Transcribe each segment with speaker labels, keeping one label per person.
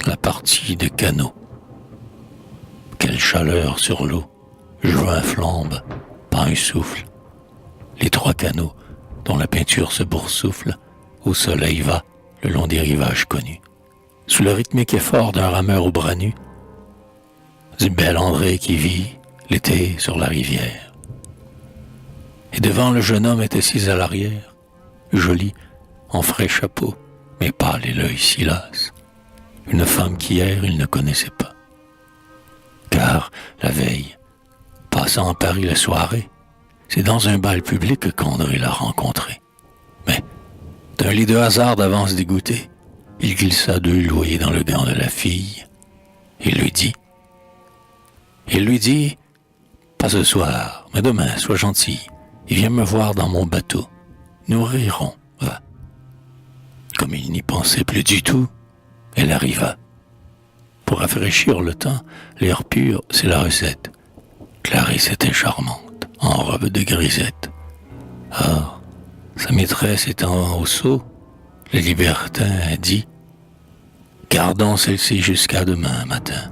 Speaker 1: la partie de canot. Quelle chaleur sur l'eau, juin flambe, pas un souffle. Les trois canots, dont la peinture se boursoufle, au soleil va, le long des rivages connus. Sous le rythmique effort d'un rameur au bras nu, du bel André qui vit l'été sur la rivière. Et devant le jeune homme est assis à l'arrière, joli, en frais chapeau, mais pâle et l'œil si las, une femme qu'hier il ne connaissait pas. Car, la veille, passant à Paris la soirée, c'est dans un bal public qu'André l'a rencontré. Mais, d'un lit de hasard d'avance dégoûté, il glissa 2 loués dans le gant de la fille, et lui dit, pas ce soir, mais demain, sois gentil, et viens me voir dans mon bateau. Nous rirons, va. Comme il n'y pensait plus du tout, elle arriva. Pour rafraîchir le temps, l'air pur, c'est la recette. Clarisse était charmante, en robe de grisette. Or, sa maîtresse étant au seau, le libertin a dit « Gardons celle-ci jusqu'à demain matin. »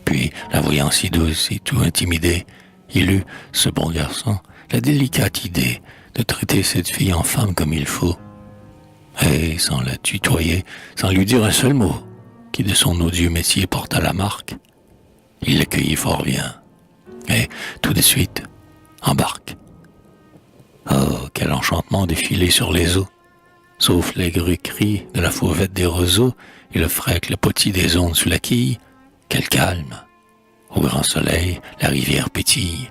Speaker 1: Puis, la voyant si douce et tout intimidée, il eut, ce bon garçon, la délicate idée de traiter cette fille en femme comme il faut. Et, sans la tutoyer, sans lui dire un seul mot, qui de son odieux métier porta la marque, il l'accueillit fort bien. Et, tout de suite, embarque. Oh, quel enchantement défiler sur les eaux, sauf l'aigre cri de la fauvette des roseaux et le frêle potis des ondes sous la quille, quel calme. Au grand soleil, la rivière pétille,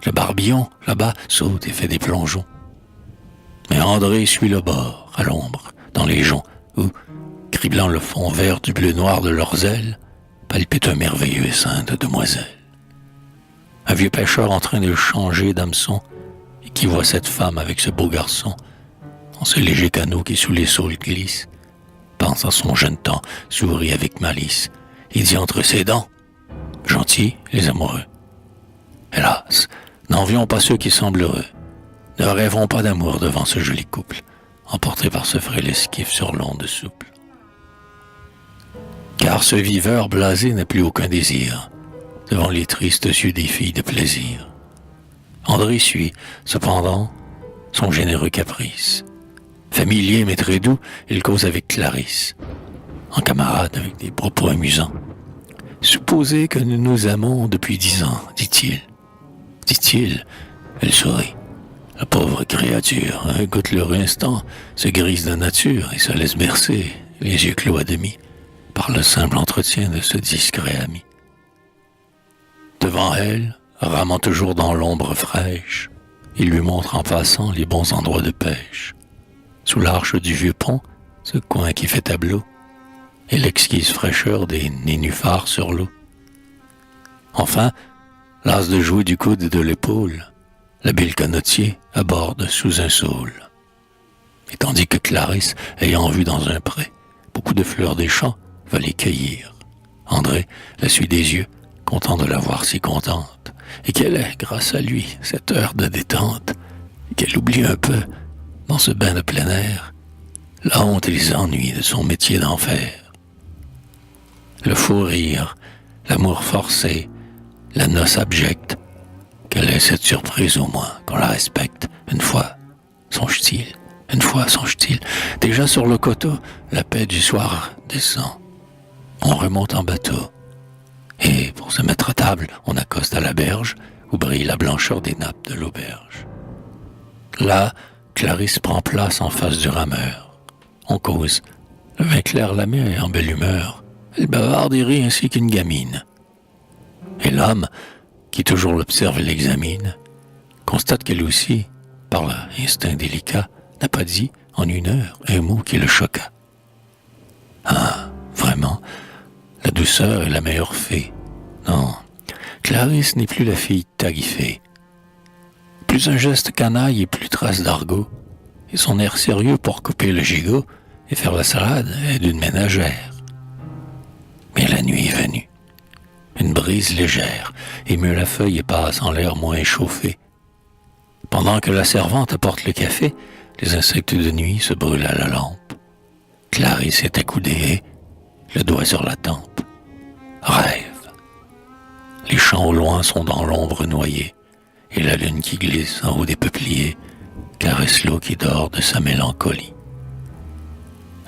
Speaker 1: le barbillon, là-bas, saute et fait des plongeons. Mais André suit le bord, à l'ombre, dans les joncs, où, criblant le fond vert du bleu-noir de leurs ailes, palpite un merveilleux essaim de demoiselles. Un vieux pêcheur en train de changer d'hameçon, et qui voit cette femme avec ce beau garçon, dans ce léger canot qui sous les saules glisse, pense à son jeune temps, sourit avec malice, et dit entre ses dents, « Gentils, les amoureux. Hélas, n'envions pas ceux qui semblent heureux. Ne rêvons pas d'amour devant ce joli couple, emporté par ce frêle esquif sur l'onde souple. Car ce viveur blasé n'a plus aucun désir devant les tristes yeux des filles de plaisir. André suit, cependant, son généreux caprice. Familier mais très doux, il cause avec Clarisse, en camarade avec des propos amusants. Supposez que nous nous aimons depuis 10 ans, dit-il. Dit-il, elle sourit. La pauvre créature, un goûte l'heureux instant, se grise de nature et se laisse bercer, les yeux clos à demi, par le simple entretien de ce discret ami. Devant elle, ramant toujours dans l'ombre fraîche, il lui montre en passant les bons endroits de pêche. Sous l'arche du vieux pont, ce coin qui fait tableau, et l'exquise fraîcheur des nénuphars sur l'eau. Enfin, las de jouer du coude et de l'épaule, l'habile canotier aborde sous un saule. Et tandis que Clarisse, ayant vu dans un pré beaucoup de fleurs des champs, va les cueillir, André la suit des yeux, content de la voir si contente, et qu'elle est, grâce à lui, cette heure de détente, et qu'elle oublie un peu, dans ce bain de plein air, la honte et les ennuis de son métier d'enfer. Le faux rire, l'amour forcé, la noce abjecte, quelle est cette surprise au moins qu'on la respecte. Une fois, songe-t-il, une fois, songe-t-il, déjà sur le coteau, la paix du soir descend. On remonte en bateau, et pour se mettre à table, on accoste à la berge où brille la blancheur des nappes de l'auberge. Là, Clarisse prend place en face du rameur. On cause, le vin clair la met en belle humeur. Elle bavarde et rit ainsi qu'une gamine. Et l'homme, qui toujours l'observe et l'examine, constate qu'elle aussi, par l'instinct délicat, n'a pas dit, en 1 heure, un mot qui le choqua. Ah, vraiment, la douceur est la meilleure fée. Non, Clarisse n'est plus la fille taguifée. Plus un geste canaille et plus trace d'argot, et son air sérieux pour couper le gigot et faire la salade est d'une ménagère. Mais la nuit est venue. Une brise légère émeut la feuille et passe en l'air moins échauffé. Pendant que la servante apporte le café, les insectes de nuit se brûlent à la lampe. Clarisse est accoudée et, le doigt sur la tempe. Rêve. Les champs au loin sont dans l'ombre noyée, et la lune qui glisse en haut des peupliers caresse l'eau qui dort de sa mélancolie.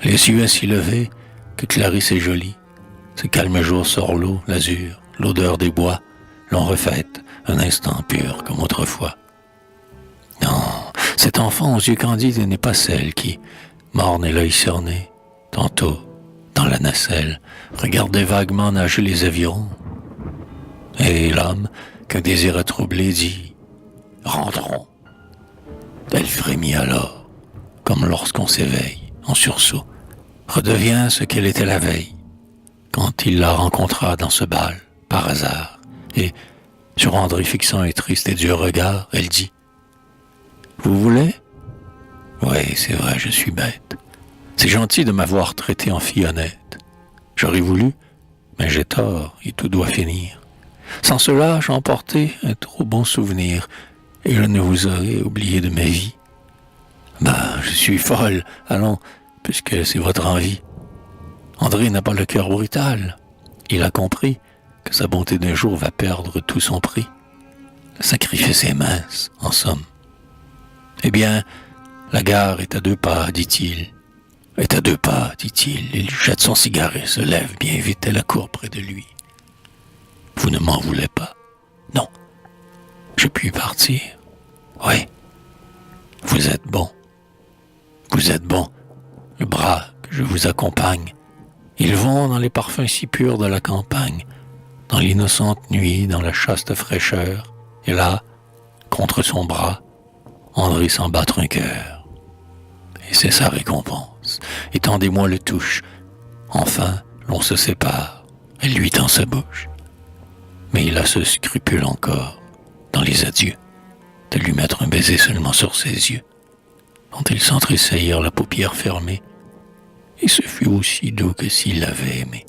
Speaker 1: Les yeux ainsi levés, que Clarisse est jolie, ce calme jour sort l'eau, l'azur, l'odeur des bois, l'on refait un instant pur comme autrefois. Non, cette enfant aux yeux candides n'est pas celle qui, morne et l'œil cerné, tantôt, dans la nacelle, regardait vaguement nager les avirons. Et l'homme, qu'un désir a troublé, dit « Rentrons ». Elle frémit alors, comme lorsqu'on s'éveille, en sursaut, redevient ce qu'elle était la veille, quand il la rencontra dans ce bal, par hasard, et, sur André fixant un triste et dur regard, elle dit « Vous voulez ?»« Oui, c'est vrai, je suis bête. C'est gentil de m'avoir traité en fille honnête. J'aurais voulu, mais j'ai tort, et tout doit finir. Sans cela, j'ai emporté un trop bon souvenir, et je ne vous aurais oublié de ma vie. Je suis folle, allons, puisque c'est votre envie. André n'a pas le cœur brutal. Il a compris que sa bonté d'un jour va perdre tout son prix. Le sacrifice est mince, en somme. Eh bien, la gare est à 2 pas, dit-il. Est à 2 pas, dit-il. Il jette son cigare et se lève bien vite et la court près de lui. Vous ne m'en voulez pas? Non. Je puis partir? Oui. Vous êtes bon. Vous êtes bon. Le bras que je vous accompagne. Ils vont dans les parfums si purs de la campagne, dans l'innocente nuit, dans la chaste fraîcheur. Et là, contre son bras, André sent battre un cœur. Et c'est sa récompense. Étendez-moi le touche. Enfin, l'on se sépare. Elle lui tend sa bouche. Mais il a ce scrupule encore, dans les adieux, de lui mettre un baiser seulement sur ses yeux, dont il sent tressaillir la paupière fermée, et ce fut aussi doux que s'il l'avait aimé.